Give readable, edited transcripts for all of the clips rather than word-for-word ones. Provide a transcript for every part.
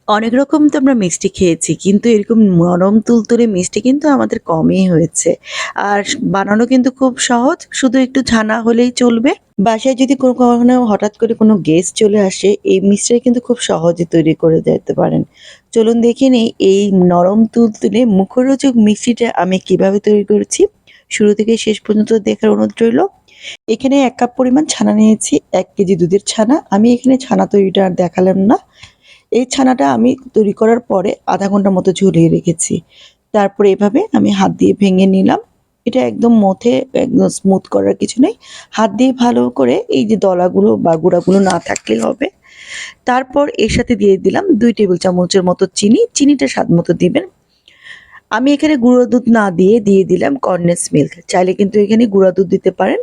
অনেক রকম তো আমরা মিষ্টি খেয়েছি, কিন্তু এরকম নরম তুলতুলে মিষ্টি কিন্তু আমাদের কমই হয়েছে। আর বানানো কিন্তু খুব সহজ, শুধু একটু ছানা হলেই চলবে। বাসায় যদি কখনো হঠাৎ করে কোনো গেস্ট চলে আসে, এই মিষ্টিটা কিন্তু খুব সহজে তৈরি করে যেতে পারেন। চলুন দেখে নিই এই নরম তুলতুলে মুখরোচক মিষ্টিটা আমি কিভাবে তৈরি করেছি। শুরু থেকে শেষ পর্যন্ত দেখার অনুরোধ রইল। এখানে ১ কাপ পরিমাণ ছানা নিয়েছি, ১ কেজি দুধের ছানা। আমি এখানে ছানা তৈরিটা আর দেখালাম না। এই ছানাটা আমি তৈরি করার পরে ০.৫ ঘন্টার মতো ঝুলিয়ে রেখেছি। তারপরে এভাবে আমি হাত দিয়ে ভেঙে নিলাম। এটা একদম মথে একদম স্মুথ করার কিছু নেই। হাত দিয়ে ভালো করে এই যে দলাগুলো বা গুঁড়াগুলো না থাকলেই হবে। তারপর এর সাথে দিয়ে দিলাম ২ টেবিল চামচের মতো চিনি। চিনিটা স্বাদ মতো দিবেন। আমি এখানে গুঁড়ো দুধ না দিয়ে দিলাম কনডেন্স মিল্ক। চাইলে কিন্তু এখানে গুঁড়া দুধ দিতে পারেন।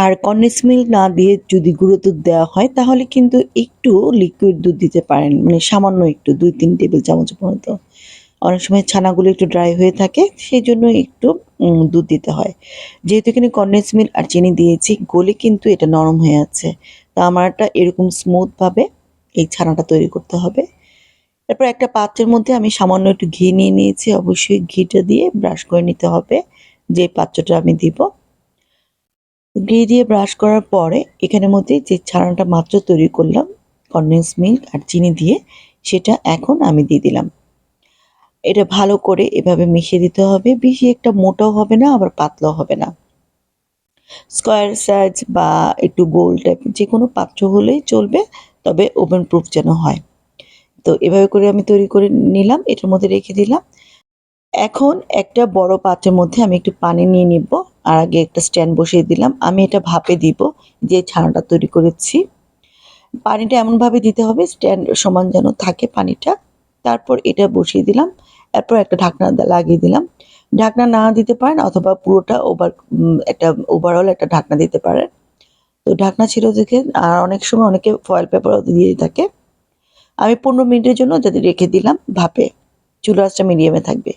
আর কনডেন্স মিল্ক না দিয়ে যদি গুঁড়ো দুধ দেওয়া হয় তাহলে কিন্তু একটু লিকুইড দুধ দিতে পারেন। মানে সামান্য একটু ২-৩ টেবিল চামচ মতো। অনেক সময় ছানাগুলো একটু ড্রাই হয়ে থাকে, সেজন্য একটু দুধ দিতে হয়। যেহেতু এখানে কনডেন্স মিল্ক আর চিনি দিয়েছি, গলে কিন্তু এটা নরম হয়ে আছে। তো আমারটা এরকম স্মুথভাবে এই ছানাটা তৈরি করতে হবে। এরপর একটা পাত্রের মধ্যে আমি সামান্য একটু ঘি নিয়ে নিয়েছি। অবশ্যই ঘিটা দিয়ে ব্রাশ করে নিতে হবে যে পাত্রটা আমি দিব। ঘি দিয়ে ব্রাশ করার পরে এখানের মধ্যে যে ছানাটা মাত্র তৈরি করলাম কনডেন্স মিল্ক আর চিনি দিয়ে, সেটা এখন আমি দিয়ে দিলাম। এটা ভালো করে এভাবে মিশিয়ে দিতে হবে। বেশি একটা মোটাও হবে না, আবার পাতলাও হবে না। স্কয়ার সাইজ বা একটু গোল টাইপের যেকোনো পাত্র হলেই চলবে, তবে ওভেন প্রুফ যেন হয়। তো এভাবে করে আমি তৈরি করে নিলাম, এটার মধ্যে রেখে দিলাম। এখন একটা বড় পাত্রের মধ্যে আমি একটু পানি নিয়ে নিব। আর আগে একটা স্ট্যান্ড বসিয়ে দিলাম। আমি এটা ভাপে দিব, যে ছানাটা তৈরি করেছি। পানিটা এমনভাবে দিতে হবে স্ট্যান্ড সমান যেন থাকে পানিটা। তারপর এটা বসিয়ে দিলাম। এরপর একটা ঢাকনা লাগিয়ে দিলাম। ঢাকনা না দিতে পারেন অথবা পুরোটা একটা ওভারঅল একটা ঢাকনা দিতে পারেন। তো ঢাকনা ছিল দেখে, আর অনেক সময় অনেকে ফয়েল পেপারও দিয়ে থাকে। আমি ১৫ মিনিটের জন্য যাতে রেখে দিলাম ভাপে। চুলার আঁচটা মিডিয়ামে থাকবে।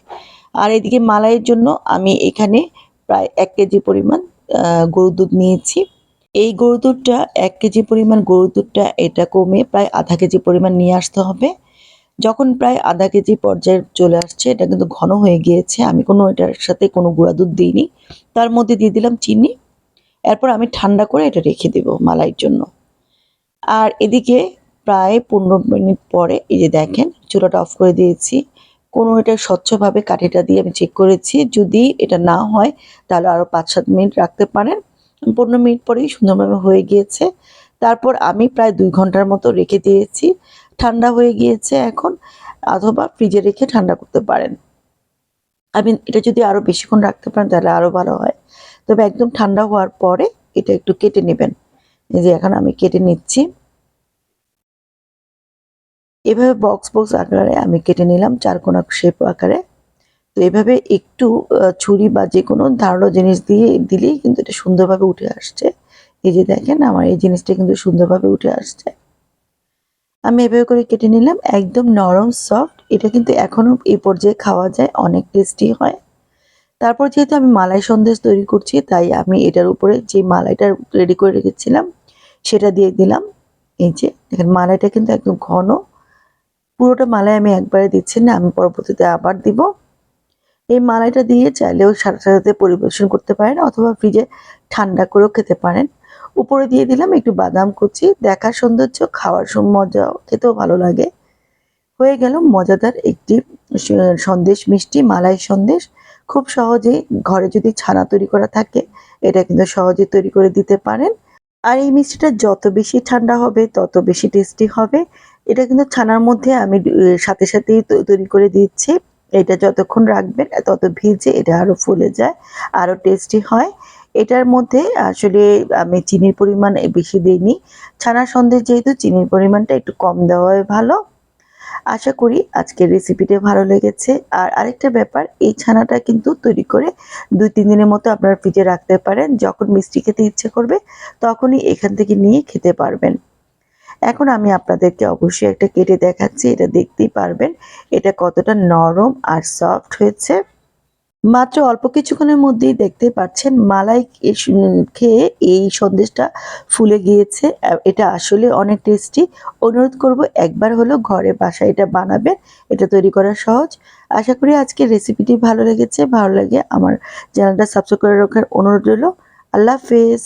আর এদিকে মালাইয়ের জন্য আমি এখানে প্রায় ১ কেজি পরিমাণ গরুর দুধ নিয়েছি। এই গরুর দুধটা ১ কেজি পরিমাণ গরুর দুধটা এটা কমে প্রায় ০.৫ কেজি পরিমাণ নিয়ে আসতে হবে। যখন প্রায় ০.৫ কেজি পর্যায়ে চলে আসছে, এটা কিন্তু ঘন হয়ে গিয়েছে। আমি এটার সাথে কোনো গুঁড়া দুধ দিইনি। তার মধ্যে দিয়ে দিলাম চিনি। এরপর আমি ঠান্ডা করে এটা রেখে দেব মালাইয়ের জন্য। আর এদিকে প্রায় ১৫ মিনিট পরে এই যে দেখেন চুলাটা অফ করে দিয়েছি। এটা স্বচ্ছভাবে কাঠিটা দিয়ে আমি চেক করেছি। যদি এটা না হয় তাহলে আরও ৫-৭ মিনিট রাখতে পারেন। ১৫ মিনিট পরেই সুন্দরভাবে হয়ে গিয়েছে। তারপর আমি প্রায় ২ ঘন্টার মতো রেখে দিয়েছি। ঠান্ডা হয়ে গিয়েছে এখন, অথবা ফ্রিজে রেখে ঠান্ডা করতে পারেন। এটা যদি আরও বেশিক্ষণ রাখতে পারেন তাহলে আরও ভালো হয়। তবে একদম ঠান্ডা হওয়ার পরে এটা একটু কেটে নেবেন। এই যে এখন আমি কেটে নিচ্ছি। এভাবে বক্স আকারে আমি কেটে নিলাম, চারকোনা শেপ আকারে। তো এভাবে একটু ছুরি বা যেকোনো ধারালো জিনিস দিয়ে দিলেই কিন্তু এটা সুন্দরভাবে উঠে আসছে। এই যে দেখেন আমার এই জিনিসটা কিন্তু সুন্দরভাবে উঠে আসছে। আমি এভাবে করে কেটে নিলাম, একদম নরম সফট। এটা কিন্তু এখনো এই পর্যায়ে খাওয়া যায়, অনেক টেস্টি হয়। তারপর যেহেতু আমি মালাই সন্দেশ তৈরি করছি, তাই আমি এটার উপরে যে মালাইটা রেডি করে রেখেছিলাম সেটা দিয়ে দিলাম। এই যে দেখেন মালাইটা কিন্তু একদম ঘন। পুরোটা মালাই আমি একবারে দিচ্ছি না, আমি পরবর্তীতে আবার দিব। এই মালাইটা দিয়ে চাইলেও সাথে পরিবেশন করতে পারেন, অথবা ফ্রিজে ঠান্ডা করেও খেতে পারেন। উপরে দিয়ে দিলাম একটু বাদাম কুচি, দেখার সৌন্দর্য, খাওয়ার মজাও, খেতেও ভালো লাগে। হয়ে গেল মজাদার একটি সন্দেশ, মিষ্টি মালাই সন্দেশ। খুব সহজেই ঘরে যদি ছানা তৈরি করা থাকে, এটা কিন্তু সহজে তৈরি করে দিতে পারেন। আর এই মিষ্টিটা যত বেশি ঠান্ডা হবে তত বেশি টেস্টি হবে। এটা কিন্তু ছানার মধ্যে আমি সাথেই তৈরি করে দিচ্ছি। এটা যতক্ষণ রাখবেন তত ভিজে এটা আরো ফুলে যায়, আরো টেস্টি হয়। এটার মধ্যে আসলে আমি চিনির পরিমাণ বেশি দেইনি। ছানার সন্দেশ যেহেতু চিনির পরিমাণটা একটু কম দেওয়াই ভালো। আশা করি আজকের রেসিপিটা ভালো লেগেছে। আর আরেকটা ব্যাপার, এই ছানাটা কিন্তু তৈরি করে ২-৩ দিনের মতো আপনারা ফ্রিজে রাখতে পারেন। যখন মিষ্টি খেতে ইচ্ছে করবে তখনই এখান থেকে নিয়ে খেতে পারবেন। এখন আমি আপনাদেরকে অবশ্যই একটা কেটে দেখাচ্ছি, এটা দেখতেই পারবেন এটা কতটা নরম আর সফট হয়েছে। মাত্র অল্প কিছুক্ষণের মধ্যেই দেখতে পাচ্ছেন মালাই খেয়ে এই সন্দেশটা ফুলে গিয়েছে। এটা আসলে অনেক টেস্টি। অনুরোধ করব একবার হলো ঘরে বাসায় এটা বানাবেন। এটা তৈরি করা সহজ। আশা করি আজকের রেসিপিটি ভালো লেগেছে। ভালো লাগে আমার চ্যানেলটা সাবস্ক্রাইব করে রাখার অনুরোধ রইল। আল্লাহ হাফেজ।